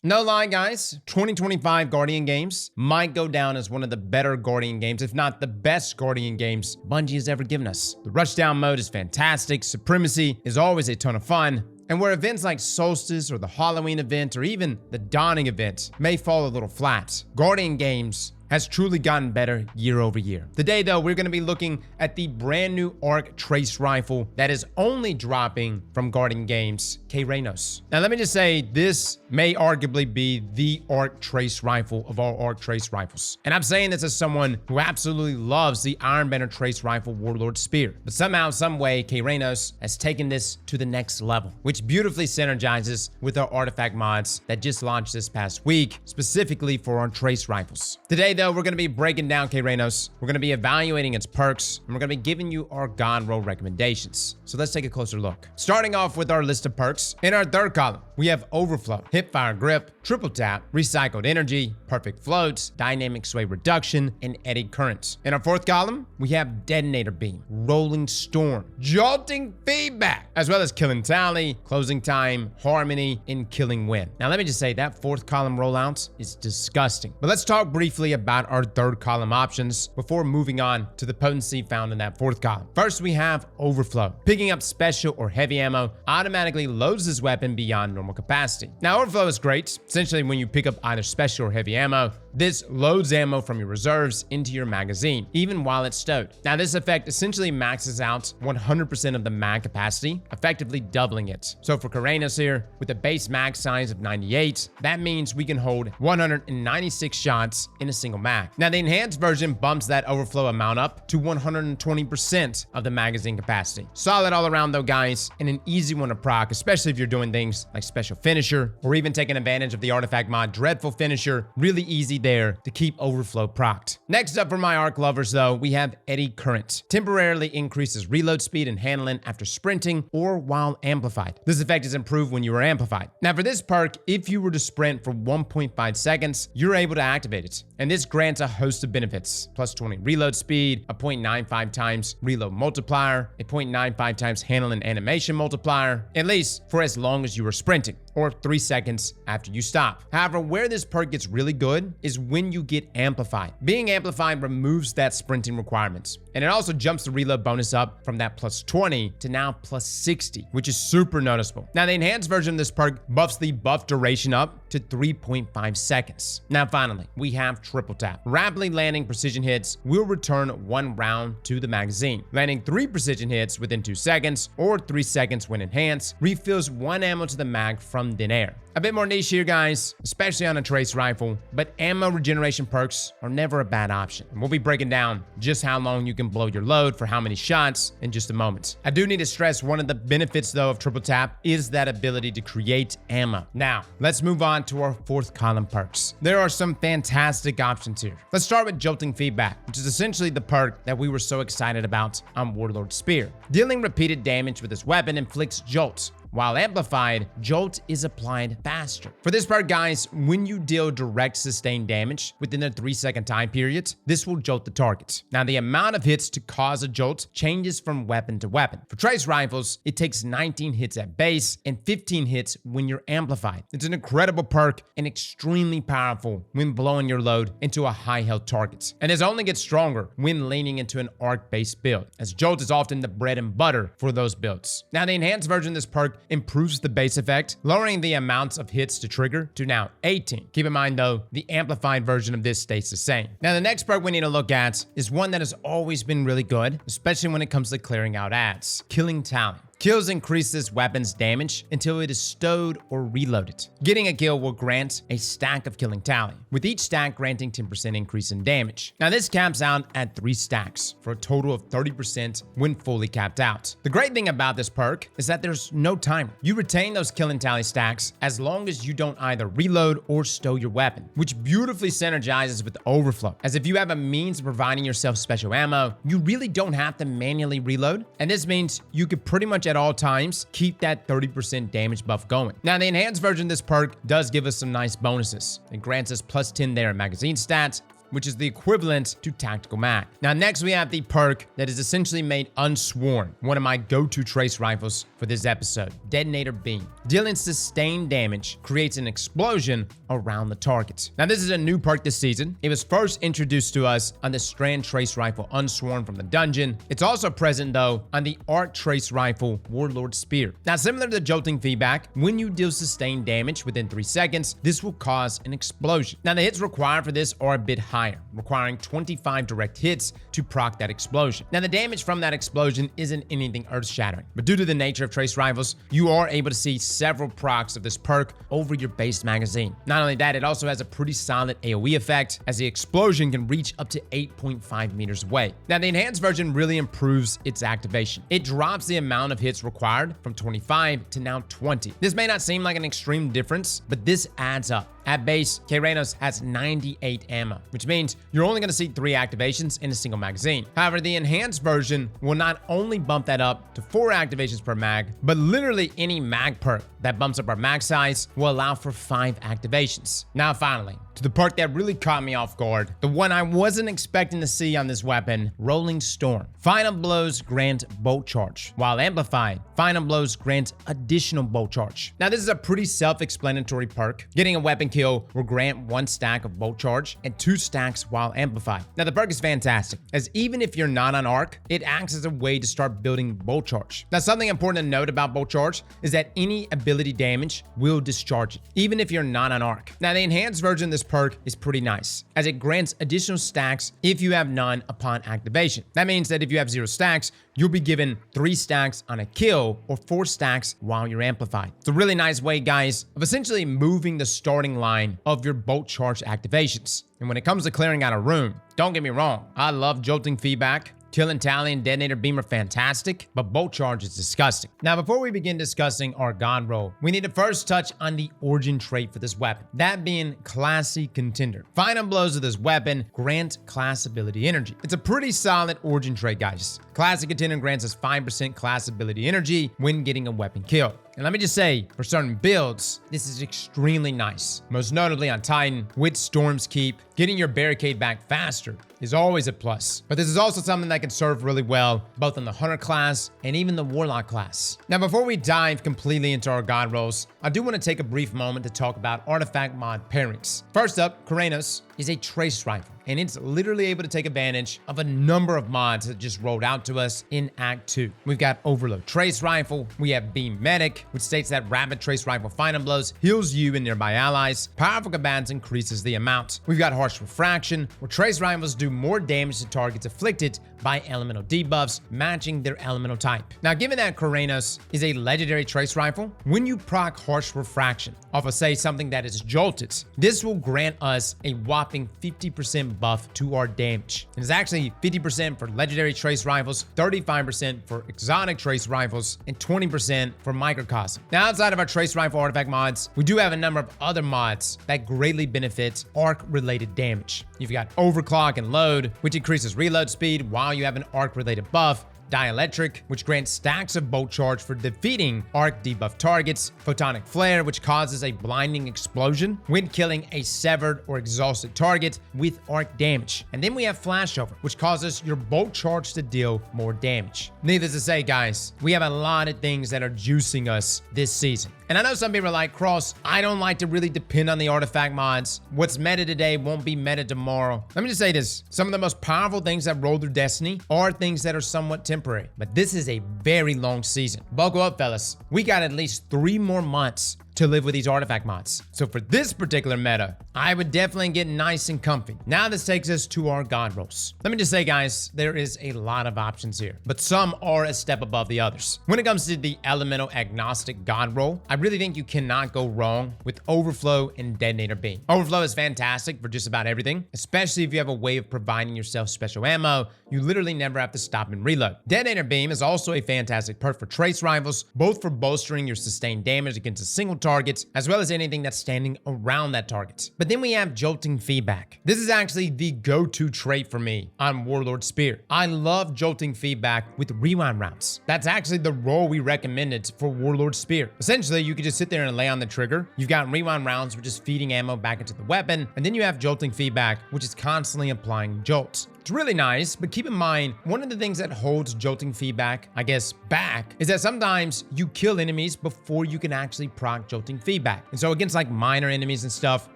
No lie, guys, 2025 Guardian games might go down as one of the better Guardian games, if not the best Guardian games Bungie has ever given us. The rushdown mode is fantastic, Supremacy is always a ton of fun, and where events like Solstice or the Halloween event or even the Dawning event may fall a little flat, Guardian games has truly gotten better year over year. Today, though, we're going to be looking at the brand new Arc Trace Rifle that is only dropping from Guardian Games, Keraunios. Now, let me just say, this may arguably be the Arc Trace Rifle of all Arc Trace Rifles. And I'm saying this as someone who absolutely loves the Iron Banner Trace Rifle Warlord Spear. But somehow, some way, Keraunios has taken this to the next level, which beautifully synergizes with our artifact mods that just launched this past week, specifically for our Trace Rifles. Today, though, we're going to be breaking down Keraunios. We're going to be evaluating its perks, and we're going to be giving you our God roll recommendations. So let's take a closer look. Starting off with our list of perks, in our third column, we have Overflow, Hipfire Grip, Triple Tap, Recycled Energy, Perfect Floats, Dynamic Sway Reduction, and Eddy Current. In our fourth column, we have Detonator Beam, Rolling Storm, Jolting Feedback, as well as Killing Tally, Closing Time, Harmony, and Killing Wind. Now let me just say, that fourth column rollout is disgusting. But let's talk briefly about our third column options before moving on to the potency found in that fourth column. First, we have Overflow. Picking up special or heavy ammo automatically loads this weapon beyond normal capacity. Now, Overflow is great. Essentially, when you pick up either special or heavy ammo, this loads ammo from your reserves into your magazine, even while it's stowed. Now, this effect essentially maxes out 100% of the mag capacity, effectively doubling it. So for Keraunios here, with a base mag size of 98, that means we can hold 196 shots in a single mag. Now, the enhanced version bumps that overflow amount up to 120% of the magazine capacity. Solid all around though, guys, and an easy one to proc, especially if you're doing things like Special Finisher or even taking advantage of the artifact mod Dreadful Finisher. Really easy there to keep overflow procced. Next up for my arc lovers though, we have Eddy Current. Temporarily increases reload speed and handling after sprinting or while amplified. This effect is improved when you are amplified. Now for this perk, if you were to sprint for 1.5 seconds, you're able to activate it. And this grants a host of benefits: plus 20 reload speed, a 0.95 times reload multiplier, a 0.95 times handling animation multiplier, at least for as long as you are sprinting, or 3 seconds after you stop. However, where this perk gets really good is when you get amplified. Being amplified removes that sprinting requirements, and it also jumps the reload bonus up from that plus 20 to now plus 60, which is super noticeable. Now, the enhanced version of this perk buffs the buff duration up to 3.5 seconds. Now, finally, we have Triple Tap. Rapidly landing precision hits will return 1 round to the magazine. Landing 3 precision hits within 2 seconds or 3 seconds when enhanced refills 1 ammo to the mag from thin air. A bit more niche here, guys, especially on a trace rifle, but ammo regeneration perks are never a bad option. And we'll be breaking down just how long you can blow your load for how many shots in just a moment. I do need to stress one of the benefits though of Triple Tap is that ability to create ammo. Now, let's move on to our fourth column perks. There are some fantastic options here. Let's start with Jolting Feedback, which is essentially the perk that we were so excited about on Warlord Spear. Dealing repeated damage with this weapon inflicts jolts. While amplified, jolt is applied faster. For this part, guys, when you deal direct sustained damage within a 3-second time period, this will jolt the target. Now, the amount of hits to cause a jolt changes from weapon to weapon. For trace rifles, it takes 19 hits at base and 15 hits when you're amplified. It's an incredible perk and extremely powerful when blowing your load into a high health target. And this only gets stronger when leaning into an arc-based build, as jolt is often the bread and butter for those builds. Now, the enhanced version of this perk improves the base effect, lowering the amounts of hits to trigger to now 18. Keep in mind though, the amplified version of this stays the same. Now, the next perk we need to look at is one that has always been really good, especially when it comes to clearing out ads: Killing Tally. Kills increase this weapon's damage until it is stowed or reloaded. Getting a kill will grant a stack of Killing Tally, with each stack granting 10% increase in damage. Now, this caps out at 3 stacks for a total of 30% when fully capped out. The great thing about this perk is that there's no timer. You retain those Killing Tally stacks as long as you don't either reload or stow your weapon, which beautifully synergizes with Overflow, as if you have a means of providing yourself special ammo, you really don't have to manually reload, and this means you could pretty much at all times keep that 30% damage buff going. Now, the enhanced version of this perk does give us some nice bonuses. It grants us plus 10 there in magazine stats, which is the equivalent to Tactical Mag. Now next we have the perk that is essentially made unsworn, one of my go-to trace rifles for this episode, Detonator Beam. Dealing sustained damage creates an explosion around the target. Now this is a new perk this season. It was first introduced to us on the Strand Trace Rifle Unsworn from the dungeon. It's also present though on the Arc Trace Rifle Warlord Spear. Now similar to Jolting Feedback, when you deal sustained damage within 3 seconds, this will cause an explosion. Now the hits required for this are a bit higher, requiring 25 direct hits to proc that explosion. Now the damage from that explosion isn't anything earth-shattering, but due to the nature of trace rifles, you are able to see several procs of this perk over your base magazine. Not only that, it also has a pretty solid AoE effect, as the explosion can reach up to 8.5 meters away. Now the enhanced version really improves its activation. It drops the amount of hits required from 25 to now 20. This may not seem like an extreme difference, but this adds up. At base, Keraunios has 98 ammo, which means you're only going to see 3 activations in a single magazine. However, the enhanced version will not only bump that up to 4 activations per mag, but literally any mag perk that bumps up our mag size will allow for 5 activations. Now finally, to the perk that really caught me off guard, the one I wasn't expecting to see on this weapon, Rolling Storm. Final blows grant bolt charge, while amplified, final blows grant additional bolt charge. Now this is a pretty self-explanatory perk. Getting a weapon kill will grant 1 stack of bolt charge and 2 stacks while amplified. Now the perk is fantastic, as even if you're not on Arc, it acts as a way to start building bolt charge. Now something important to note about bolt charge is that any ability damage will discharge it, even if you're not on Arc. Now the enhanced version of this perk is pretty nice, as it grants additional stacks if you have none upon activation. That means that if you have 0 stacks, you'll be given 3 stacks on a kill or 4 stacks while you're amplified. It's a really nice way, guys, of essentially moving the starting line of your bolt charge activations. And when it comes to clearing out a room, don't get me wrong, I love Jolting Feedback. Kill and Tally and Detonator Beam are fantastic, but bolt charge is disgusting. Now, before we begin discussing our god roll, we need to first touch on the origin trait for this weapon, that being Classy Contender. Final blows of this weapon grant class ability energy. It's a pretty solid origin trait, guys. Classy Contender grants us 5% class ability energy when getting a weapon kill. And let me just say, for certain builds, this is extremely nice. Most notably on Titan, with Storm's Keep, getting your barricade back faster is always a plus. But this is also something that can serve really well, both in the Hunter class and even the Warlock class. Now, before we dive completely into our god rolls, I do want to take a brief moment to talk about artifact mod pairings. First up, Keraunios is a trace rifle, and it's literally able to take advantage of a number of mods that just rolled out to us in Act 2. We've got Overflow Trace Rifle, we have Beam Medic, which states that Rapid Trace Rifle Final Blows heals you and nearby allies. Powerful Combatants increases the amount. We've got Harsh Refraction, where Trace Rifles do more damage to targets afflicted by elemental debuffs, matching their elemental type. Now, given that Keraunios is a legendary trace rifle, when you proc Harsh Refraction off of, say, something that is jolted, this will grant us a whopping 50% buff to our damage. And it's actually 50% for legendary trace rifles, 35% for exotic trace rifles, and 20% for microcosm. Now, outside of our trace rifle artifact mods, we do have a number of other mods that greatly benefit arc-related damage. You've got Overclock and Load, which increases reload speed while you have an arc-related buff. Dielectric, which grants stacks of bolt charge for defeating arc debuff targets. Photonic Flare, which causes a blinding explosion when killing a severed or exhausted target with arc damage. And then we have Flashover, which causes your bolt charge to deal more damage. Needless to say, guys, we have a lot of things that are juicing us this season. And I know some people are like, Cross, I don't like to really depend on the artifact mods. What's meta today won't be meta tomorrow. Let me just say this. Some of the most powerful things that roll through Destiny are things that are somewhat temporary. But this is a very long season. Buckle up, fellas. We got at least 3 more months to live with these artifact mods. So for this particular meta, I would definitely get nice and comfy. Now this takes us to our god rolls. Let me just say, guys, there is a lot of options here, but some are a step above the others. When it comes to the elemental agnostic god roll, I really think you cannot go wrong with Overflow and Detonator Beam. Overflow is fantastic for just about everything, especially if you have a way of providing yourself special ammo. You literally never have to stop and reload. Detonator Beam is also a fantastic perk for trace rifles, both for bolstering your sustained damage against a single target target, as well as anything that's standing around that target. But then we have Jolting Feedback. This is actually the go-to trait for me on Warlord Spear. I love Jolting Feedback with rewind rounds. That's actually the role we recommended for Warlord Spear. Essentially, you could just sit there and lay on the trigger. You've got rewind rounds, which is feeding ammo back into the weapon, and then you have Jolting Feedback, which is constantly applying jolts. It's really nice, but keep in mind, one of the things that holds Jolting Feedback, I guess, back, is that sometimes you kill enemies before you can actually proc Jolting Feedback. And so against like minor enemies and stuff,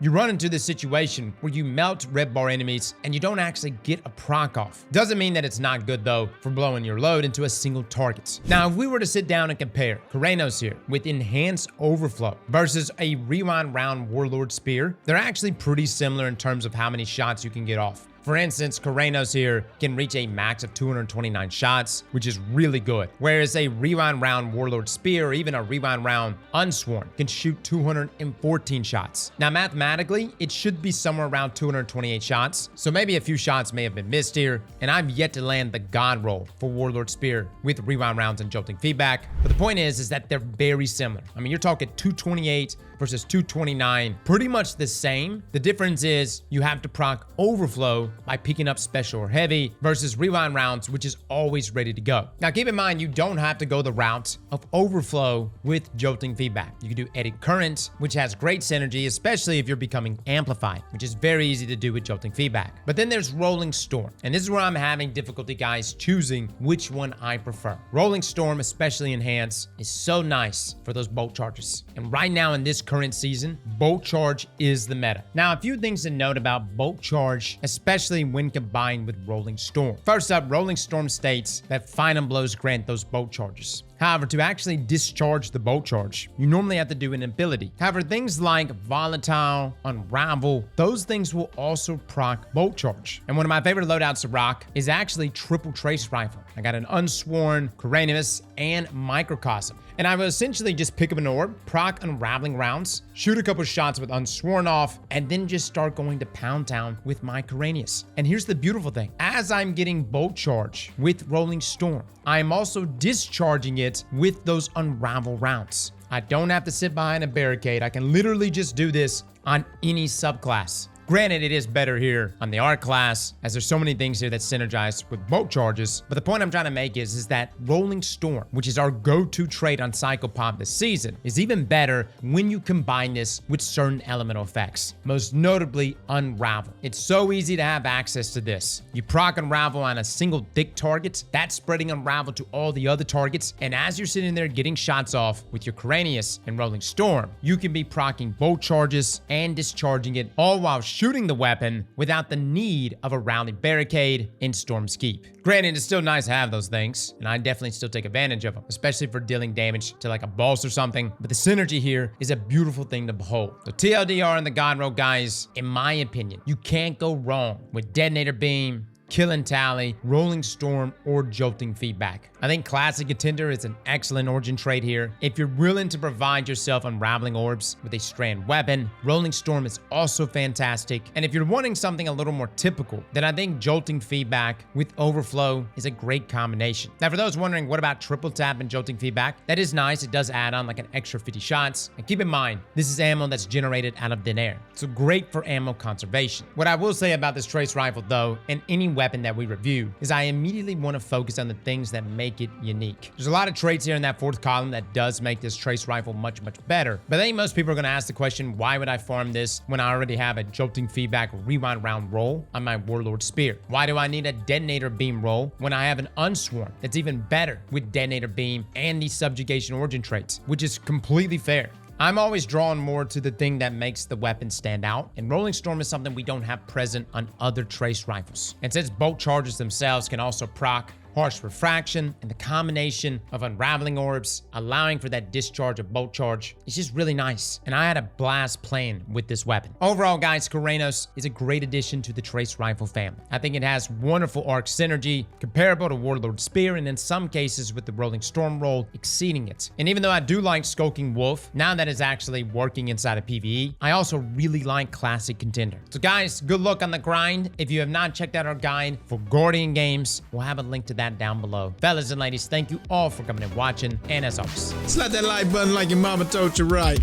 you run into this situation where you melt red bar enemies and you don't actually get a proc off. Doesn't mean that it's not good though for blowing your load into a single target. Now, if we were to sit down and compare Keraunios here with enhanced overflow versus a rewind round Warlord Spear, they're actually pretty similar in terms of how many shots you can get off. For instance, Keraunios here can reach a max of 229 shots, which is really good. Whereas a rewind round Warlord Spear or even a rewind round Unsworn can shoot 214 shots. Now, mathematically, it should be somewhere around 228 shots. So maybe a few shots may have been missed here. And I've yet to land the God roll for Warlord Spear with rewind rounds and Jolting Feedback. But the point is that they're very similar. I mean, you're talking 228 versus 229, pretty much the same. The difference is you have to proc overflow by picking up special or heavy versus rewind rounds, which is always ready to go. Now, keep in mind, you don't have to go the route of overflow with Jolting Feedback. You can do Eddy Current, which has great synergy, especially if you're becoming amplified, which is very easy to do with Jolting Feedback. But then there's Rolling Storm, and this is where I'm having difficulty, guys, choosing which one I prefer. Rolling Storm, especially enhanced, is so nice for those bolt charges. And right now in this current season, bolt charge is the meta. Now, a few things to note about bolt charge, especially when combined with Rolling Storm. First up, Rolling Storm states that Phantom Blows grant those bolt charges. However, to actually discharge the bolt charge, you normally have to do an ability. However, things like Volatile, Unravel, those things will also proc bolt charge. And one of my favorite loadouts to rock is actually Triple Trace Rifle. I got an Unsworn, Keraunios, and Microcosm. And I will essentially just pick up an orb, proc Unraveling rounds, shoot a couple shots with Unsworn off, and then just start going to Pound Town with my Keraunios. And here's the beautiful thing. As I'm getting bolt charge with Rolling Storm, I am also discharging it with those Unravel rounds. I don't have to sit behind a barricade. I can literally just do this on any subclass. Granted, it is better here on the Arc class, as there's so many things here that synergize with bolt charges. But the point I'm trying to make is that Rolling Storm, which is our go-to trait on Psychopomp this season, is even better when you combine this with certain elemental effects, most notably Unravel. It's so easy to have access to this. You proc Unravel on a single thick target, that's spreading Unravel to all the other targets, and as you're sitting there getting shots off with your Keraunios and Rolling Storm, you can be proccing bolt charges and discharging it, all while shooting the weapon without the need of a rounded barricade in Storm's Keep. Granted, it's still nice to have those things, and I definitely still take advantage of them, especially for dealing damage to like a boss or something, but the synergy here is a beautiful thing to behold. So TLDR and the God Roll, guys, in my opinion, you can't go wrong with Detonator Beam, Kill and Tally, Rolling Storm, or Jolting Feedback. I think Classic Contender is an excellent origin trait here. If you're willing to provide yourself Unraveling Orbs with a strand weapon, Rolling Storm is also fantastic. And if you're wanting something a little more typical, then I think Jolting Feedback with Overflow is a great combination. Now, for those wondering, what about Triple Tap and Jolting Feedback? That is nice. It does add on like an extra 50 shots. And keep in mind, this is ammo that's generated out of thin air, so great for ammo conservation. What I will say about this Trace Rifle, though, and any weapon that we review, is I immediately want to focus on the things that make it unique. There's a lot of traits here in that fourth column that does make this Trace Rifle much, much better. But I think most people are going to ask the question, why would I farm this when I already have a Jolting Feedback rewind round roll on my Warlord Spear? Why do I need a Detonator Beam roll when I have an Unsworn that's even better with Detonator Beam and these Subjugation Origin traits, which is completely fair. I'm always drawn more to the thing that makes the weapon stand out, and Rolling Storm is something we don't have present on other Trace Rifles. And since bolt charges themselves can also proc Harsh Refraction, and the combination of Unraveling Orbs, allowing for that discharge of bolt charge, is just really nice. And I had a blast playing with this weapon. Overall, guys, Keraunios is a great addition to the Trace Rifle family. I think it has wonderful arc synergy, comparable to Warlord Spear, and in some cases with the Rolling Storm roll, exceeding it. And even though I do like Skulking Wolf, now that it's actually working inside of PvE, I also really like Classic Contender. So guys, good luck on the grind. If you have not checked out our guide for Guardian games, we'll have a link to that that down below. Fellas and ladies, thank you all for coming and watching, and as always, Slap that like button like your mama told you right.